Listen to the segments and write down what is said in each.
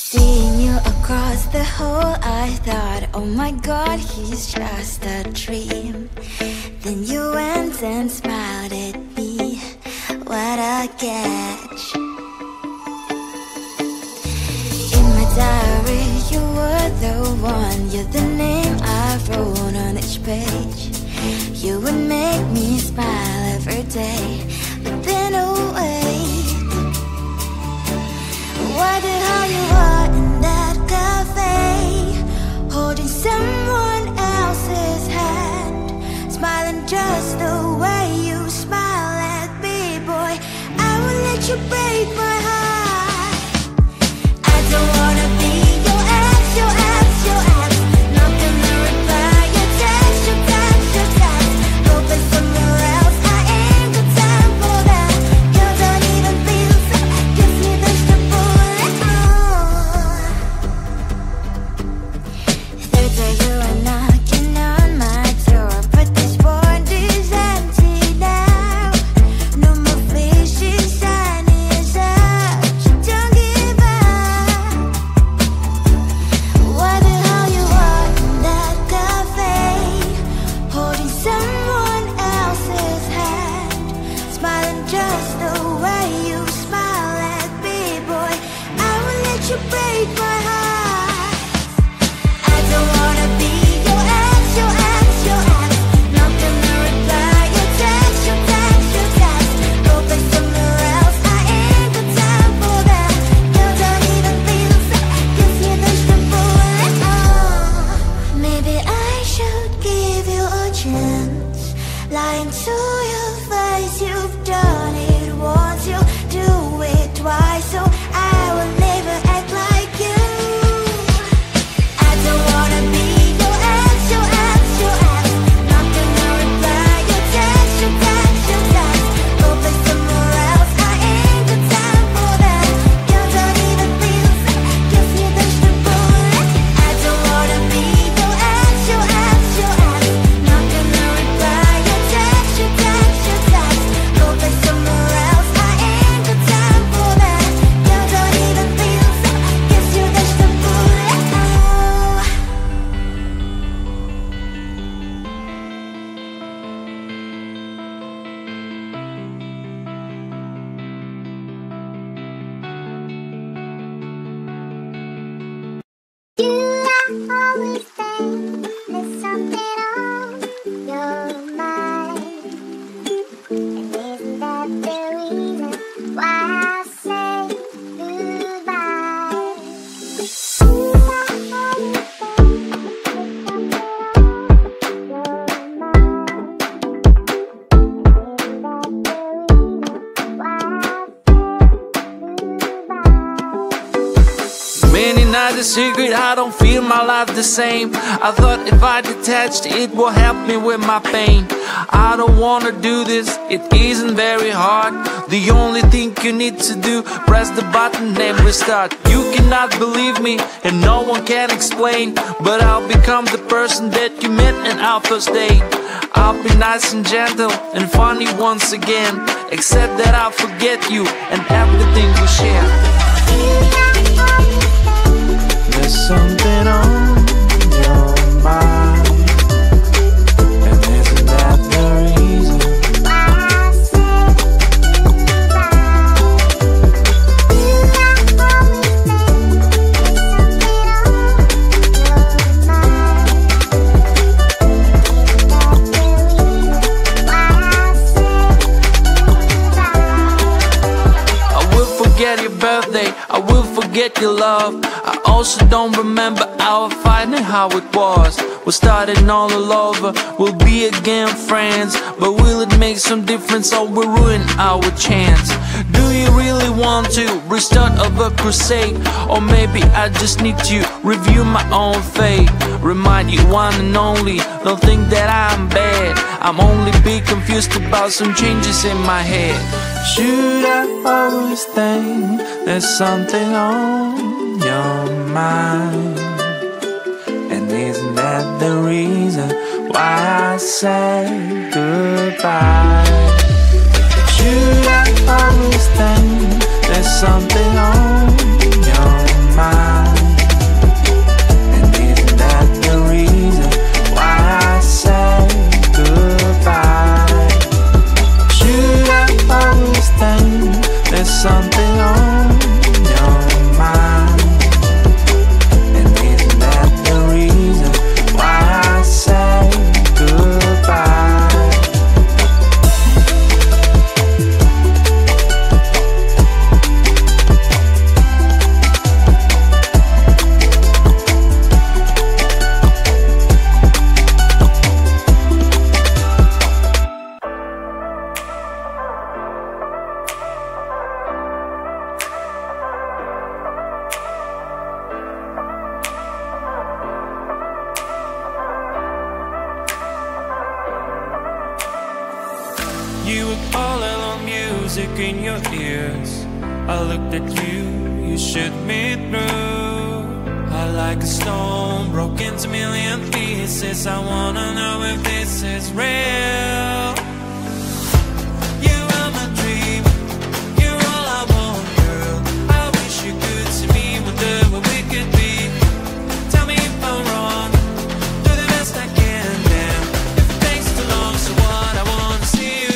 Seeing you across the hall, I thought, oh my God, he's just a dream. Then you went and smiled at me. What a catch. In my diary, you were the one. You're the name I wrote on each page. You would make me smile every day. But then, oh wait, wonder how you are in that cafe, holding someone else's hand, smiling just the way you smile at me, boy. I will let you break my heart. I don't wanna be your ex, your ex, your ex. Not gonna reply your text, your text, your text. Hoping somewhere else, I ain't got time for that. You don't even feel so, give me the bullet. Third day you are knocking on my door, but this board is empty now. No more fishes, sun is up. Don't give up. Wonder how you are in that cafe, holding someone else's hand, smiling just the way you smile at me, boy. I will let you break my heart. I don't wanna be your ex, your ex, your ex. Not gonna reply your text, your text, your text. Hoping somewhere else, I ain't got time for that. You don't even feel so, give me the bullet. Maybe I should give you a chance. Lying to your face, you've done it once, you'll do it twice, so I will never act like you. I don't wanna be your ex, your ex, your ex. Not gonna reply inside the secret, I don't feel my life the same. I thought if I detached, it will help me with my pain. I don't wanna do this, it isn't very hard. The only thing you need to do, press the button and restart. You cannot believe me and no one can explain, but I'll become the person that you met in our first date. I'll be nice and gentle and funny once again, except that I'll forget you and everything we share. There's something on your mind, and isn't that the reason I say I will forget your birthday, I will forget your love. I also don't remember our fight and how it was. We're starting all over, we'll be again friends, but will it make some difference or will ruin our chance? Do you really want to restart of a crusade? Or maybe I just need to review my own fate. Remind you one and only, don't think that I'm bad. I'm only be confused about some changes in my head. Should I always think there's something on your mind? And isn't that the reason why I say goodbye? Should I always think there's something on your mind? And isn't that the reason why I say goodbye? Should I always think there's something on your mind? And isn't that the reason why I say goodbye? You were calling on music in your ears. I looked at you, you shook me through. I like a stone, broke into million pieces. I wanna know if this is real. You are my dream, you're all I want, girl. I wish you could see me, wonder what we could be. Tell me if I'm wrong, do the best I can, damn. If it takes too long, so what, I wanna see you.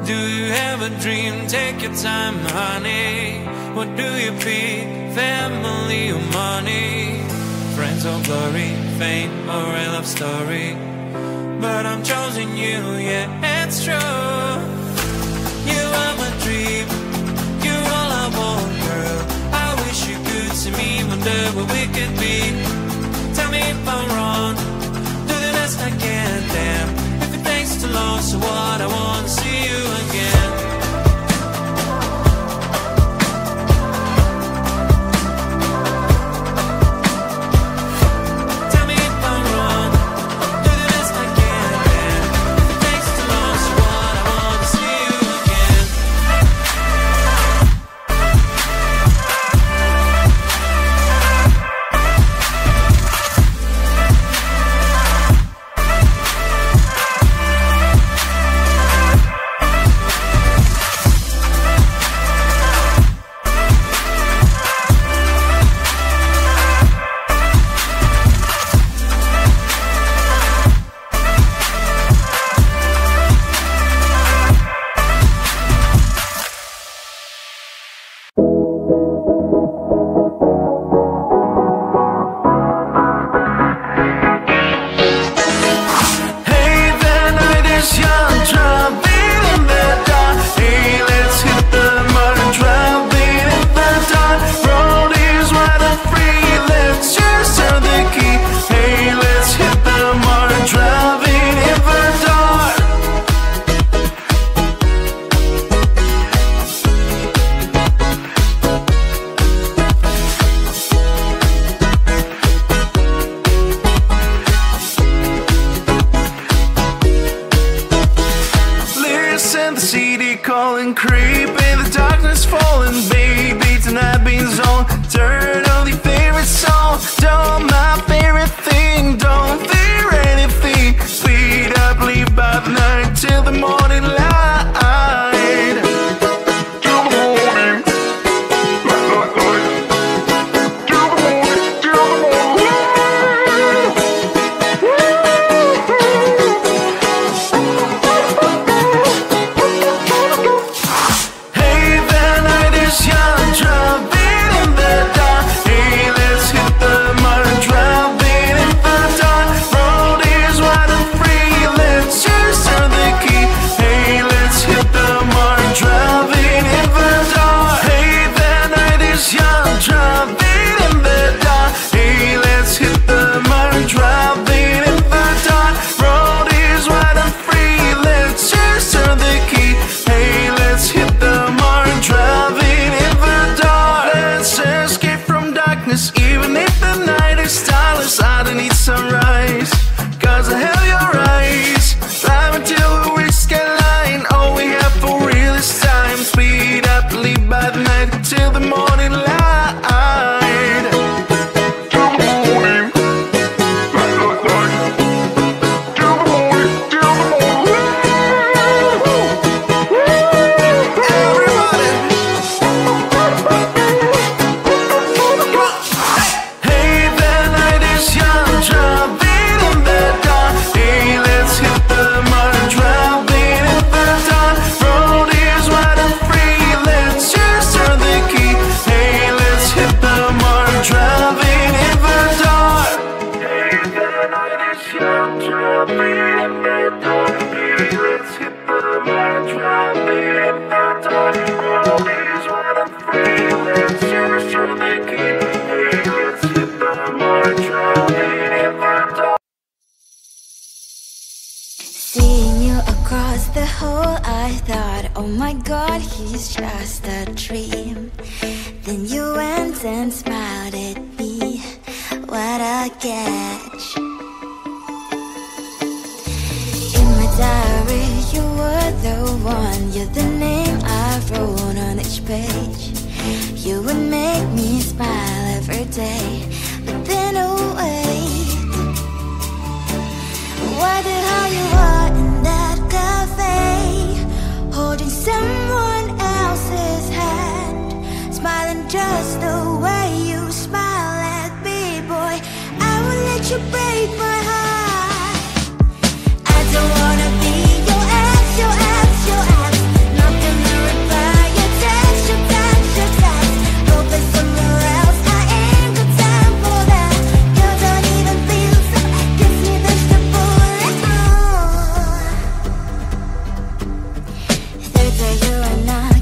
Do you have a dream? Take your time, honey. What do you pick? Family or money? Friends or glory? Fame or a love story? But I'm choosing you, yeah, it's true. You are my dream, you're all I want, girl. I wish you could see me, wonder what we could be. Tell me if I'm wrong, do the best I can, damn. If it takes too long, so what, I wanna see you again. Tell me if I'm wrong, do the best I can, damn. If it takes too long, so what, I wanna see you again. lady calling, creep in the darkness falling. Baby, tonight being on. Turn on the favorite song. Don't my favorite thing. Don't fear anything. Speed up, leave by the night till the morning light. Even if the night is starless, I don't need sunrise, cause I have your eyes. Climb until we reach skyline. All we have for real is time. Speed up, leave by the night till the morning light. Seeing you across the hall, I thought, oh my god, he's just a dream. Then you went and smiled at me, what a catch. In my diary, you were the one, you're the name I wrote on each page. You would make me smile every day, but then oh wait, why the hell you are in that cafe, holding someone else's hand, smiling just the way you smile at me, boy. I will let you break my heart. I don't wanna be your ex, your ex, your ex. Not gonna reply your text, your text, your text. Go play somewhere else, I ain't got time for that. You don't even feel so, kiss me just to pull it through. Third day you are not